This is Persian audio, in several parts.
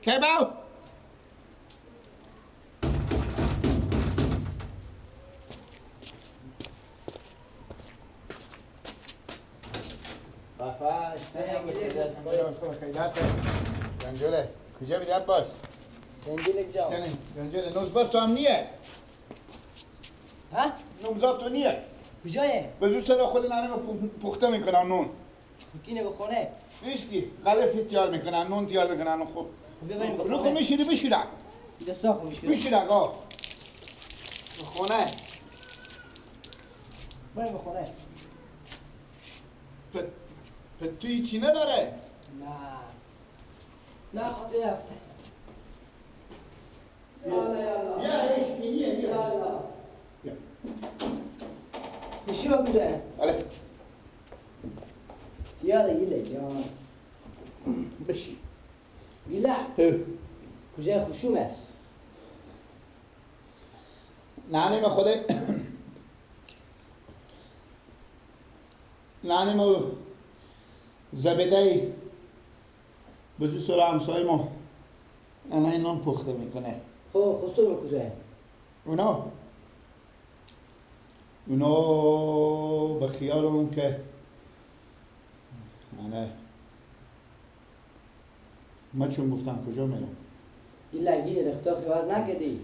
کباب رنجوله کجا میدی عباس؟ سنجیلک جا رنجوله نوزبات تو هم نیه ها؟ نوزبات تو نیه کجایه؟ به زود سر خود نانه پخته میکنن نون مکینه به خونه هیچکی غلفی تیار میکنن نون تیار میکنن خوب ببریم به رو خونه میشیری بشیرک دستا خو میشکنه بشیرک آه به خونه بریم به خونه توی چی نداره؟ نه خاطر رفته بیا هیچکی نیه بیا بشی با کجایه؟ بله دیاره گیله جان بشی گیله کجای خوشومه نانه خوده نانه زبده بزو سر همسای ما انا این نان پخته میکنه خب خصوم کجایه؟ اونا به خیال اون که من چون گفتم کجا میرم گیله گیله رختاخی واز نکدی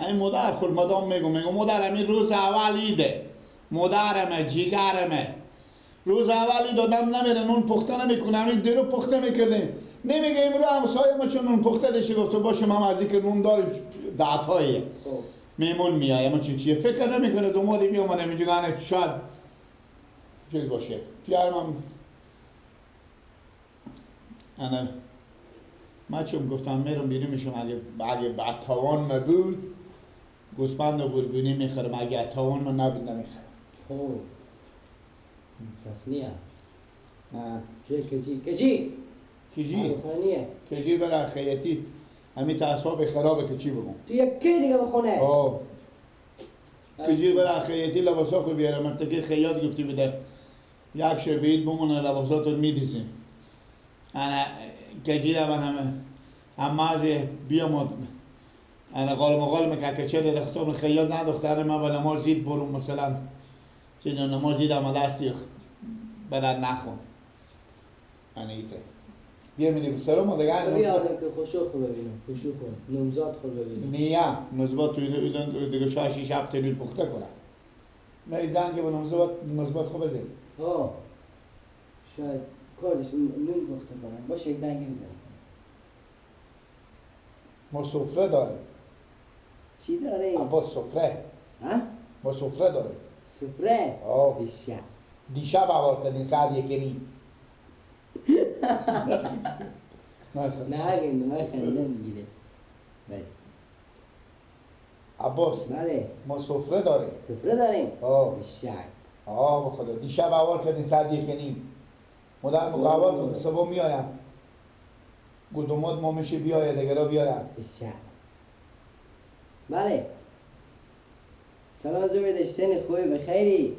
این مادر خود مدام میگم مادر همین روز اول ایده مادرمه جیگرمه روز اولی دادم نمیره نون پخته نمیکنه همین دیرو پخته میکنه نمیگه امرو همسایه ما چون نون پخته داشته گفته باشه ما از اینکه نون داریم دعتاییه میمون میای اما چیه فکر نمیکنه دومادی بیامده اینجا شاید چیز باشه پیرمم انا من چون گفتم میرم بیرونشون اگه بعد توان نبود گوسفند و گرگونی میخورم اگه توان من نبود نمیخورم خب پس نیه نه کجی کجی بخونیه کجی برای خیاطی همین تعصاب خرابه که چی بگم تو یکی دیگه بخونه آه کجی برای خیاطی لباسا خود بیاره من تکی خیاط گفتی بده یک شبید بمونه لباسات رو میدیزیم انا کجی را من همه بیامد انا قال که چه رختم خیاط ندختره من به نماز زید برم مثلا چیز نماز زید اما دستی بدر نخون انا ایته بیا میدیم سرم و دیگه بیادم که خوشو خو ببینم خوشو خو نمزاد خو ببینم نیا نزبات توی دیگه شاشی شب تلیل پخته کنم نه زنگ با نزبات خوب بزن شاید کارش نون پخته کنم باشه یک زنگی میزنم ما سفره داره چی داره؟ با سفره ها؟ ما سفره داره سفره؟ آه دیشب عوار کردین ساعت یکی نیم نه گنده من خنده میگیره بله عباس بله ما سفره داره سفره داریم؟ آه بشک آه بخدا دیشب عوار کردین ساعت یکی نیم مدر مقابل بود صبح میایم گدومات ما میشه بیاید دیگه را بیایم بشک بله سلام زمین داشتین خوبی بخیری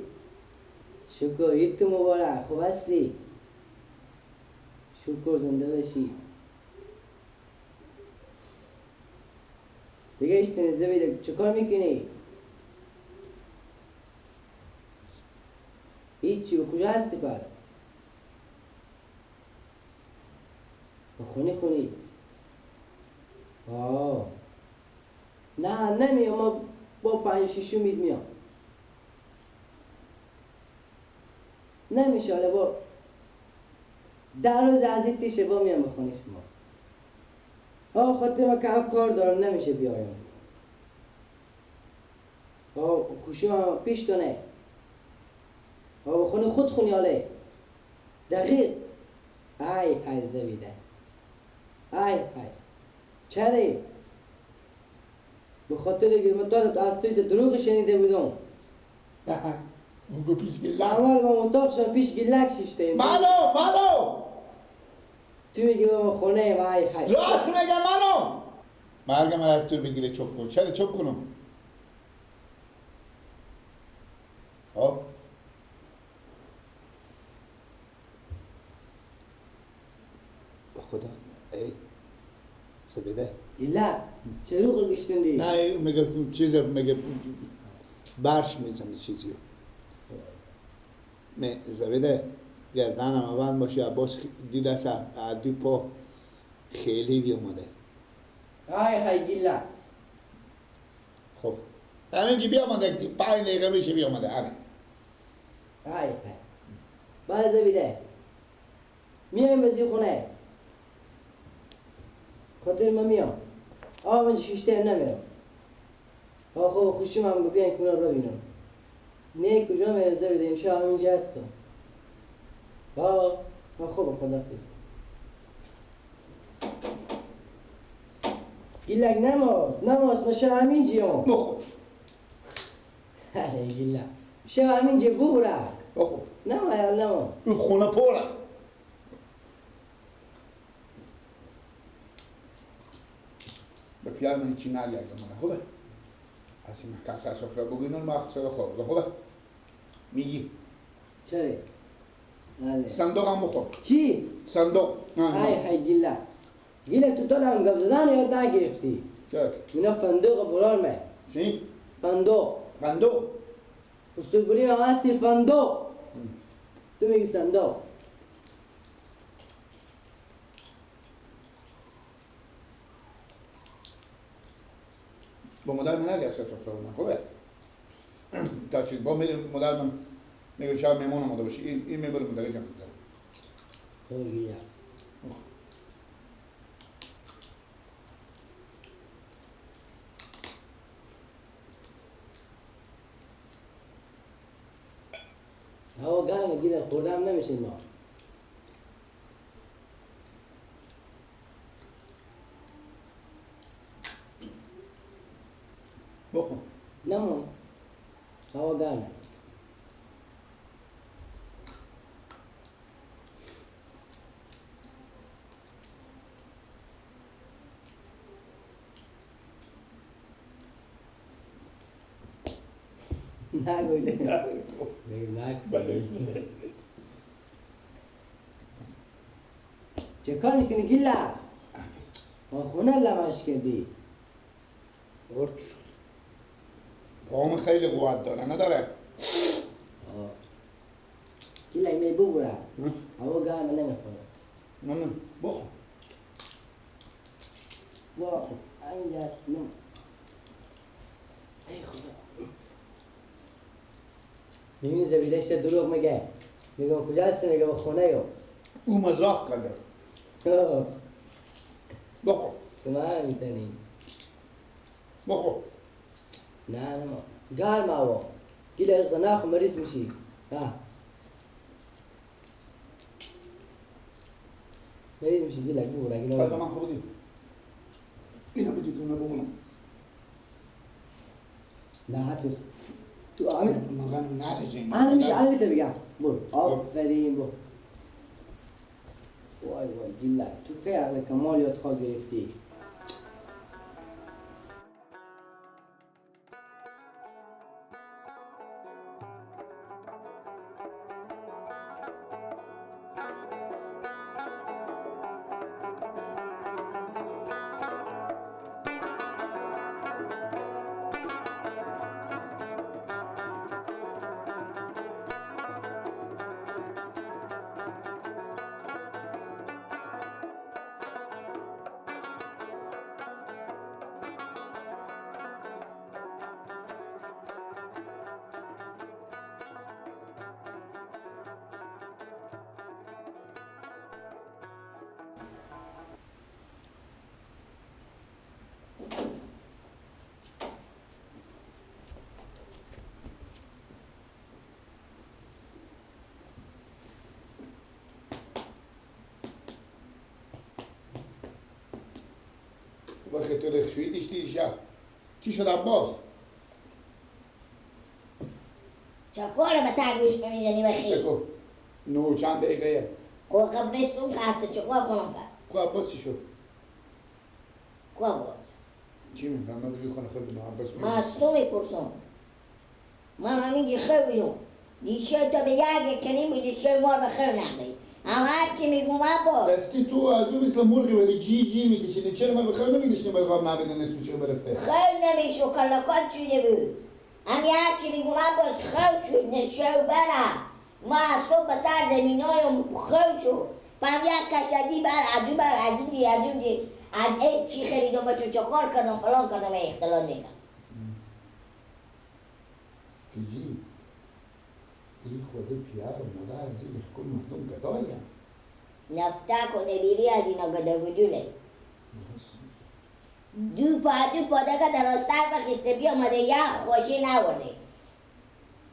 شکر عید تو مبارک خوب هستی شکر زنده باشی دیگه اشتین زمین چه کار میکنی؟ هیچی به کجا هستی پر؟ خونی نه نمیام ما با 5-6 امید میام نمیشه حالا با 10 روز از این تیشه با میام بخونی شما خاطر ما که کار دارم نمیشه بیایم خوشی پیش دونه بخونی خود خونی حاله دقیق ای زویده ای چرا به خاطر گرمتان از توی دروغ شنیده بودم اونگو پیش گلک اول با مطاق شما پیش گلک ششته منو تو میگی با خونه و ای راست میگم منو مرگ من از تو بگیره چوب کن چرا چوب کنم خدا ای زبده گیلا چرا گشتن دی؟ نه میگه چیز میگه برش میزنه چیزی می زبده گردنم اول باشه عباس دید از دو پا خیلی بیامده های گیلا خب همینجی بیامده 5 دقیقه میشه بیامده همین های بله زبیده میایم بزی خونه خاطر ما میام من شیشته نمیرم خب خوشیم هم بیاین کنار رو بینم نه کجا میره زبیده امشب همینجا هستم خوب خدا خیر گیلک نماز شب همینجیم بخور گیلا شب همینجا بخورک بخور نما این خونه پره به پیار من چی نگه من خوبه پس این کسر سفره بگینن مخصوصا خورده خوبه میگی چرا؟ صندوق هم بخور چی؟ صندوق های گیلا تو هم گب زدن یاد نگرفتی چرا؟ اینا فندوق برار چی؟ فندوق اصول هم هستی فندوق تو میگی صندوق با مادر من نگه سفره بودن خوبه تا چیز با میریم مادر من میگه شب میمون آماده باشی این میبره مادر جمع میداره خوب گیلا هوا گرمه گیلا خوردم نمیشه ما بخور نمون هوا گرمه نگویده چه کار میکنی گیلا؟ خونه لمش کردی ارد شد پاهم خیلی قوت داره نداره گیلا می ببوره هوا گرمه نمیخوره نه بخور همین دست نم ای خدا میبینی زبیدش دروغ میگه کجا هستی میگه با خونه یو او مزاق کرده بخور شما هم میتنی بخور نه گرم هوا گیلا اقصا نخو مریض میشی مریض میشی گیلا ببوره گیلا من خوردیم اینا بدید اونه بمونم نه تو آمد مگن نرجیم الان میتونم بگم برو آفرین برو وای گیلا تو که عقل کمال یاد خواه گرفتی وقتی تو رخشویی دیشتی شب چی شد عباس؟ چکار به تگوش میزنی بخی؟ چکو نو چند دقیقه کو قبل نیست اون خسته چکار کنم کرد؟ کو عباس چی شد؟ کو بود؟ چی میفهم؟ من بجای خانه خود بدم عباس من از تو میپرسم من همین جی خیلی بیرون دیشه تو به یرگه کنیم بودی شه مار به خیلی نقلی هم هرچی میگم عباس دستی تو از اون مثل مرغی ولی جی میکشیدی چرا من بخیر نمیداشتیم بلغام نبیدن اسمش رو برفته خیر نمیشو کلکات شده بود همی هرچی میگم عباس خیر شد نشو برم ما از صبح به سر زمینایم خیر شد پم یک کشدی بر عدو از این چی خریدم بچه چکار کردم فلان کردم اختلاط میکنم کجی این خوده پیار و مادر از این کل مردم گدایم نفتک و نبیری از اینا گداگدوله دو پا دگه درستر بخیسته بیامده یک خوشی نورده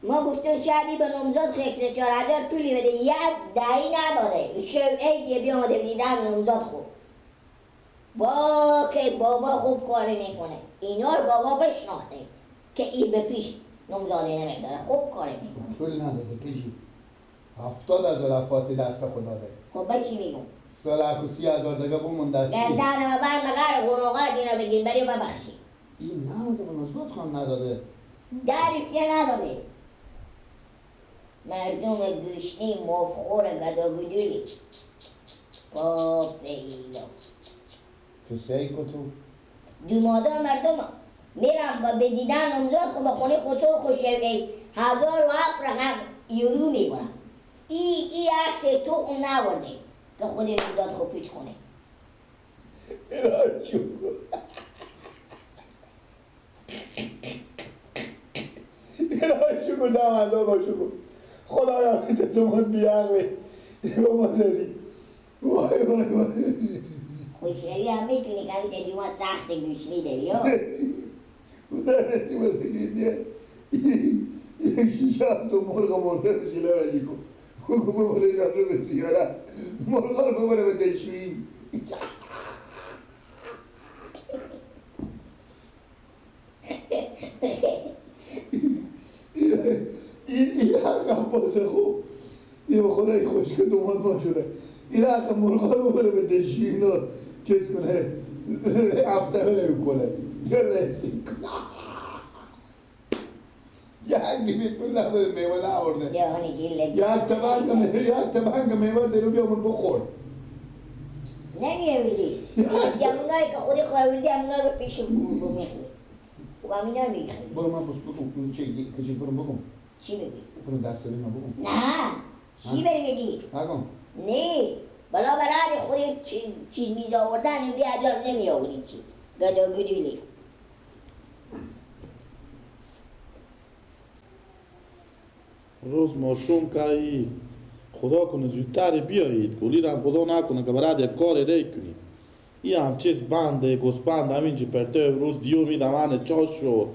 ما گفتم شادی به نمزاد خیکس 4000 پولی بده یک دهی نداده شوعه دیگه بیامده دیدم نمزاد خوب با که بابا خوب کار میکنه اینا رو بابا بشناخته که ای به پیش نمزادی نمیداره خوب کار میکنه پول نداده کجی 70,000 افاتی دست خدا ده خب به چی میگم سال 30,000 دیگه بمون در چی گردن و بر مگر گناهات اینا بگین بری ببخشی این نموده به نزگات خواهم نداده دری پیه نداده مردم گوشنی مفخور گداگدولی پیلا تو سیکو تو دومادا مردم میرم با بدیدن نمزاد خب به خونه خسور خوشیرگی 1007 رقم یورو میبرم ای عکس تو خون نورده که خود نمزاد خوب پیچ خونه ایران شکر ایران شکر دمالله با شکر خدایا میده تو من بیاقلی با ما داری وای خوشیری هم میکنی که میده دیما سخت گوشنی داری ها خدا رسی بردگی یک شیشه هم تو مرغ مرده بشیله ولی کن بگو ببره نبره به سیاره مرغا رو ببره به دشویی این حق عباس خوب این به خدای خوش که دومات ما شده این حق مرغا رو ببره به دشویی اینو چیز کنه هفته نمی کنه گرستی کنه یک بیبی پول نبوده میوه نآورده جهانی گیل یک تبنگ میوه دیرو بیامون بخور نمیویدی جمعونایی که خودی خواهیدی همونا رو پیش میخوری و همینا میخوری برو من بس بگم کچی برو بگم چی بگی؟ برو درس بگم بگم نه چی بری بگی؟ نگم نه بلا برای خودی چیز میز آوردن بیا جان نمی آوری چی گداگدولی روز ماشوم که خدا کنه زودتر بیایید کولی را خدا نکنه که برای یک کار ری کنید این هم چیز بنده گسبند همینجا پرته روز دیو میدمانه چاش شد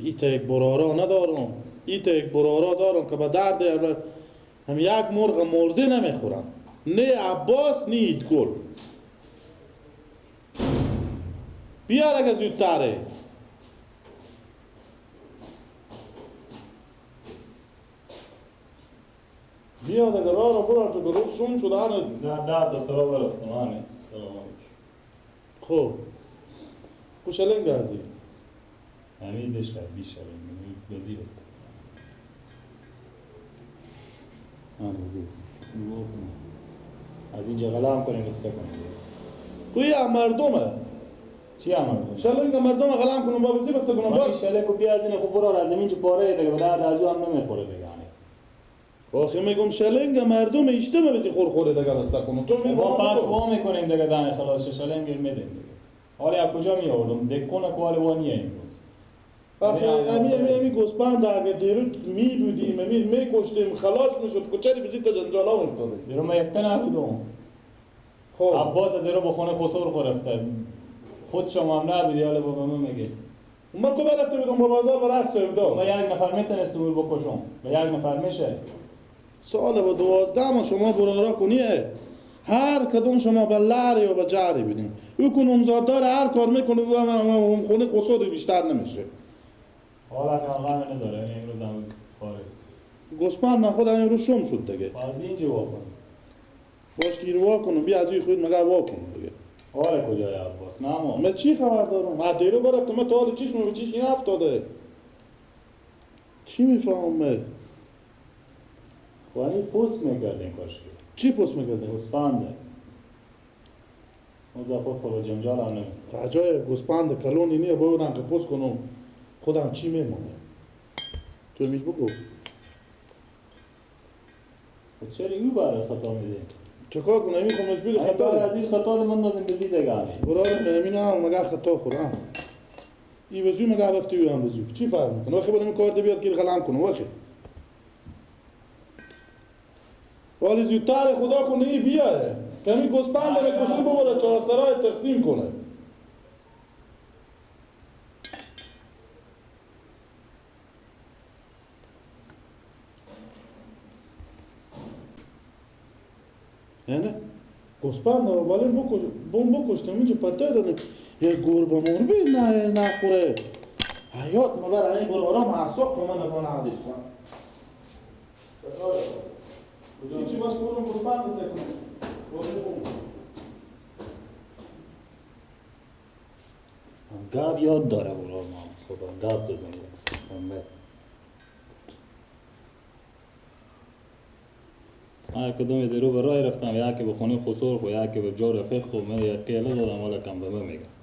ایتا یک برارا ندارم ایتا یک برارا دارم که به درد هم یک مرغ مرده نمیخورم نه عباس نه ایت گل بیاد اگه زودتره بیاد اگر راه را برار تو که روز شون شده نه تا سرا برفتم سلام خب کشلنگ ازی همین دشت بیشتر بزی است بزی است از اینجا غلا هم کنیم کنیم کوی هم مردمه چی عمل شلنگ مردم غلام کنم با بزی بسته کنم ما شلنگ بیا از این خوب برو از زمین چه پاره دیگه به درد از او هم نمیخوره دیگه آخه میگم شلنگ مردم اشتباه بزی خورخوره دیگه دسته کنم تو می ما پس وا میکنیم دیگه دم خلاص شلنگ میدیم دیگه حالا از کجا می آوردم دکونه کوال وانیه امروز آخه امی گسپند اگه دیروز می بودیم می کشتیم خلاص میشد کچری بزی تا جنجالا افتاده دیرو ما یک تنه بودم خب عباس دیرو به خونه خسور خورفته خود شما هم نبودی حالا با من میگه من کجا رفته بودم با بازار برای سودا ما یک نفر میتونست اون بکشم و یک نفر میشه سال با 12 ما شما برارا کنیه هر کدوم شما به لاری و به جاری بدیم او کنم زاددار هر کار میکنه و خونه خسود بیشتر نمیشه حالا که غم نداره امروز هم کاره گسپند من خود امروز شم شد دیگه از اینجا واکن باش گیر وا کنم بیا از این خود مگه وا کنم دیگه حالا کجای عباس نه ما من چی خبر دارم من دیرو برفتم من تا حال چیشم به چیش این افتاده چی میفهمم من وانی پوست میکردین کاشکی چی پست میکردن؟ گوسفنده اون زفت خود جنجال هم نمید عجایب گوسپند کلونی نیه بگردم که پست کنم خودم چی میمونه تو میش بگو چرا این برای خطا میده؟ چکار کنم این خونه بیل خطا خطا از این خطا من دازم بزید گانی برای نمینا مگه خطا خورم این وزوی مگه رفتی هم وزوی چی فرق میکنه وقتی بدم کار بیاد که غلام کنه وقتی ولی زودتر خدا کنه این بیاره کمی گوسپند به کشی ببره چهار سرای تقسیم کنه یعنی گوسپند رو ولی بکشتم اینجا پرته دادم یه گربه مربی نخوره حیات مبر این گربه را معصاب که من نبانه عدیشتم چی باش کنم گوسپند بسه کنم گاب یاد داره برای ما خدا گاب بزنید هر کدوم درو برای رفتم یا که به خونه خسور خو یا که به جا رفیق خو من یا قیله دادم ولی کم به من میگم